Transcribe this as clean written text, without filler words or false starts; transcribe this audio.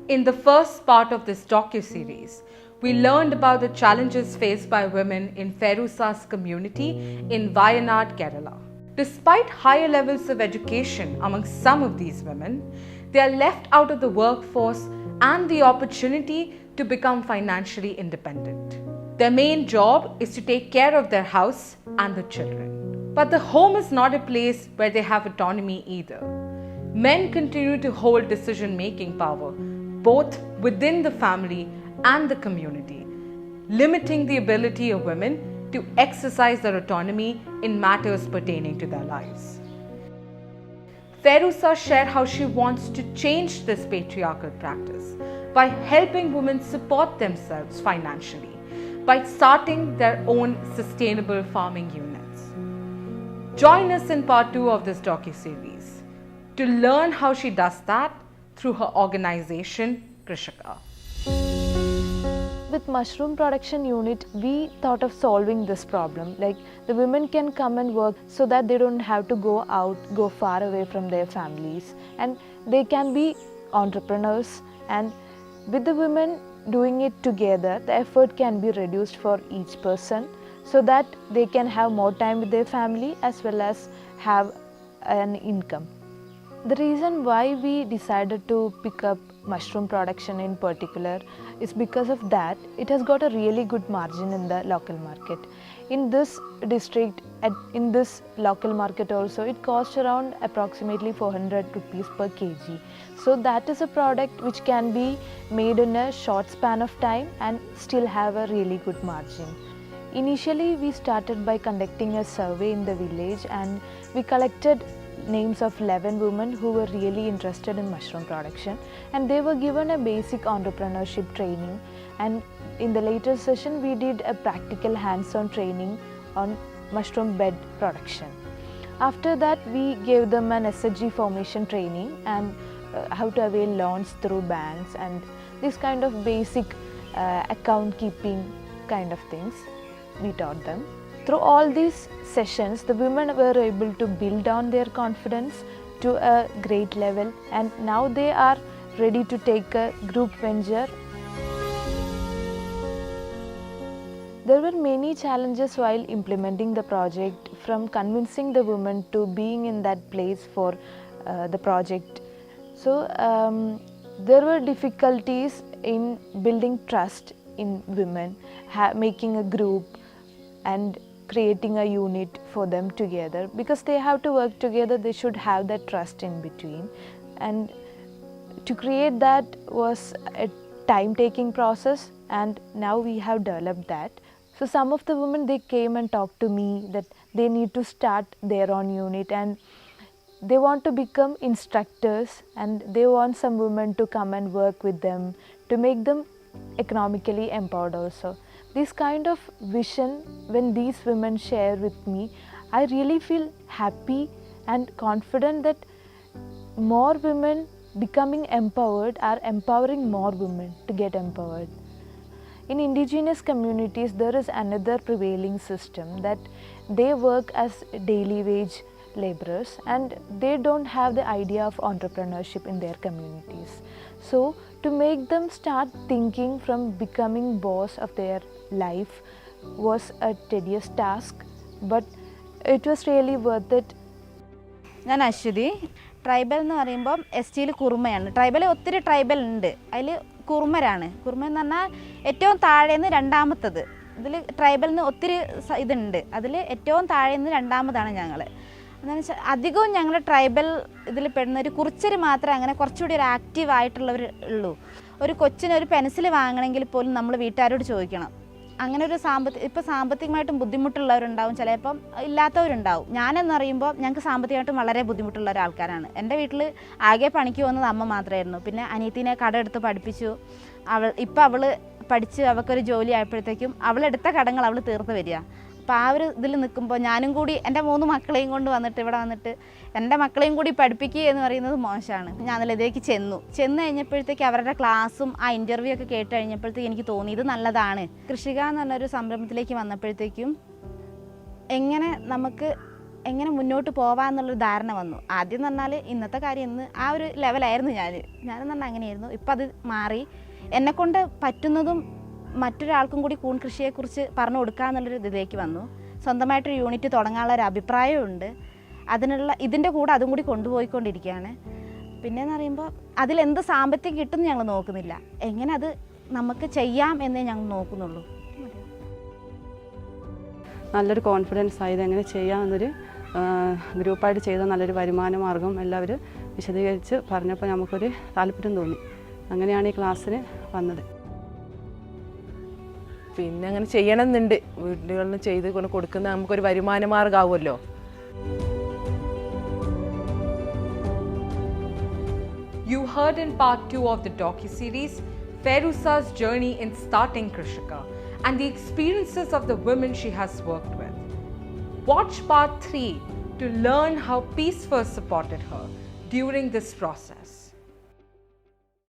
In the first part of this docuseries, we learned about the challenges faced by women in Fairoosa's community in Wayanad, Kerala. Despite higher levels of education among some of these women, they are left out of the workforce and the opportunity to become financially independent. Their main job is to take care of their house and the children. But the home is not a place where they have autonomy either. Men continue to hold decision-making power, both within the family and the community, limiting the ability of women to exercise their autonomy in matters pertaining to their lives. Fairoosa shared how she wants to change this patriarchal practice by helping women support themselves financially by starting their own sustainable farming units. Join us in part 2 of this docuseries to learn how she does that through her organization, Krishika. With mushroom production unit, we thought of solving this problem. Like the women can come and work so that they don't have to go far away from their families, and they can be entrepreneurs. And with the women doing it together, the effort can be reduced for each person so that they can have more time with their family as well as have an income. The reason why we decided to pick up mushroom production in particular is because of that it has got a really good margin in the local market. In this district, in this local market also, it costs around approximately 400 rupees per kg. So that is a product which can be made in a short span of time and still have a really good margin. Initially, we started by conducting a survey in the village, and we collected names of 11 women who were really interested in mushroom production, and they were given a basic entrepreneurship training, and in the later session we did a practical hands-on training on mushroom bed production. After that, we gave them an SHG formation training and how to avail loans through banks and this kind of basic account keeping kind of things we taught them. Through all these sessions, the women were able to build on their confidence to a great level, and now they are ready to take a group venture. There were many challenges while implementing the project, from convincing the women to being in that place for the project. So there were difficulties in building trust in women, making a group and creating a unit for them together, because they have to work together. They should have that trust in between, and to create that was a time-taking process, and now we have developed that. So some of the women, they came and talked to me that they need to start their own unit and they want to become instructors, and they want some women to come and work with them to make them economically empowered also. This kind of vision, when these women share with me, I really feel happy and confident that more women becoming empowered are empowering more women to get empowered. In indigenous communities, there is another prevailing system that they work as daily wage laborers and they don't have the idea of entrepreneurship in their communities. So to make them start thinking from becoming boss of their life was a tedious task, but it was really worth it. ഞാൻ Aswathy. Tribal എന്ന് പറയുമ്പം S ടിയിൽ കുറുമയാണ്. Tribal ഒത്തിരി tribal ഉണ്ട്. അതിൽ കുറുമരാണ്. കുറുമ എന്ന് പറഞ്ഞാൽ ഏറ്റവും താഴേന്ന് രണ്ടാമത്തത്. ഇതിൽ ട്രൈബലിന് ഒത്തിരി ഇതുണ്ട്. അതിൽ ഏറ്റവും താഴേന്ന് രണ്ടാമതാണ് ഞങ്ങൾ. എന്താണെന്ന് വെച്ചാൽ അധികവും ഞങ്ങൾ ട്രൈബൽ ഇതിൽ പെടുന്ന ഒരു കുറിച്ചര് മാത്രമേ അങ്ങനെ കുറച്ചുകൂടി ഒരു ആക്റ്റീവ് ആയിട്ടുള്ളവർ ഉള്ളൂ. ഒരു കൊച്ചിനൊരു പെൻസിൽ വാങ്ങണമെങ്കിൽ പോലും നമ്മൾ വീട്ടുകാരോട് ചോദിക്കണം. അങ്ങനെ ഒരു ഇപ്പോൾ സാമ്പത്തികമായിട്ടും ബുദ്ധിമുട്ടുള്ളവരുണ്ടാവും, ചിലപ്പം ഇല്ലാത്തവരുണ്ടാവും. ഞാനെന്നറിയുമ്പോൾ ഞങ്ങൾക്ക് സാമ്പത്തികമായിട്ടും വളരെ ബുദ്ധിമുട്ടുള്ള ഒരാൾക്കാരാണ്. എൻ്റെ വീട്ടിൽ ആകെ പണിക്ക് പോകുന്നത് അമ്മ മാത്രമായിരുന്നു. പിന്നെ അനിയത്തിനെ കടമെടുത്ത് പഠിപ്പിച്ചു. ഇപ്പം അവൾ പഠിച്ച് അവൾക്കൊരു ജോലി ആയപ്പോഴത്തേക്കും അവളെടുത്ത കടങ്ങൾ അവൾ തീർത്ത് വരിക. അപ്പോൾ ആ ഒരു ഇതിൽ നിൽക്കുമ്പോൾ ഞാനും കൂടി എൻ്റെ 3 മക്കളെയും കൊണ്ട് വന്നിട്ട് ഇവിടെ വന്നിട്ട് എൻ്റെ മക്കളെയും കൂടി പഠിപ്പിക്കുക എന്ന് പറയുന്നത് മോശമാണ്. ഞാൻ അതിലേക്ക് ചെന്നു കഴിഞ്ഞപ്പോഴത്തേക്ക് അവരുടെ ക്ലാസ്സും ആ ഇൻ്റർവ്യൂ ഒക്കെ കേട്ട് കഴിഞ്ഞപ്പോഴത്തേക്ക് എനിക്ക് തോന്നി ഇത് നല്ലതാണ്. കൃഷിക എന്ന് പറഞ്ഞൊരു സംരംഭത്തിലേക്ക് വന്നപ്പോഴത്തേക്കും എങ്ങനെ നമുക്ക് എങ്ങനെ മുന്നോട്ട് പോകാമെന്നുള്ളൊരു ധാരണ വന്നു. ആദ്യം എന്ന് പറഞ്ഞാൽ ഇന്നത്തെ കാര്യം ഇന്ന് ആ ഒരു ലെവലായിരുന്നു ഞാനെന്ന് പറഞ്ഞാൽ അങ്ങനെയായിരുന്നു. ഇപ്പം അത് മാറി എന്നെക്കൊണ്ട് പറ്റുന്നതും മറ്റൊരാൾക്കും കൂടി കൂൺ കൃഷിയെക്കുറിച്ച് പറഞ്ഞു കൊടുക്കുക എന്നുള്ളൊരു ഇതിലേക്ക് വന്നു. സ്വന്തമായിട്ടൊരു യൂണിറ്റ് തുടങ്ങാനുള്ള ഒരു അഭിപ്രായമുണ്ട്. ഇതിൻ്റെ കൂടെ അതും കൂടി കൊണ്ടുപോയിക്കൊണ്ടിരിക്കുകയാണ്. പിന്നെയെന്ന് പറയുമ്പോൾ അതിലെന്ത് സാമ്പത്തികം കിട്ടുമെന്ന് ഞങ്ങൾ നോക്കുന്നില്ല, എങ്ങനെ അത് നമുക്ക് ചെയ്യാം എന്നേ ഞങ്ങൾ നോക്കുന്നുള്ളൂ. നല്ലൊരു കോൺഫിഡൻസ് ആയത് എങ്ങനെ ചെയ്യാമെന്നൊരു ഗ്രൂപ്പായിട്ട് ചെയ്ത നല്ലൊരു വരുമാന മാർഗം എല്ലാവരും വിശദീകരിച്ച് പറഞ്ഞപ്പോൾ നമുക്കൊരു താല്പര്യം തോന്നി. അങ്ങനെയാണ് ഈ ക്ലാസ്സിന് വന്നത്. പിന്നെ അങ്ങനെ ചെയ്യണമെന്നുണ്ട്, വീടുകളിൽ ചെയ്ത് കൊടുക്കുന്ന നമുക്കൊരു വരുമാന മാർഗ്ഗമാവുമല്ലോ. You heard in part 2 of the docuseries Fairoosa's journey in starting Krishika and the experiences of the women she has worked with. Watch part 3 to learn how Peace First supported her during this process.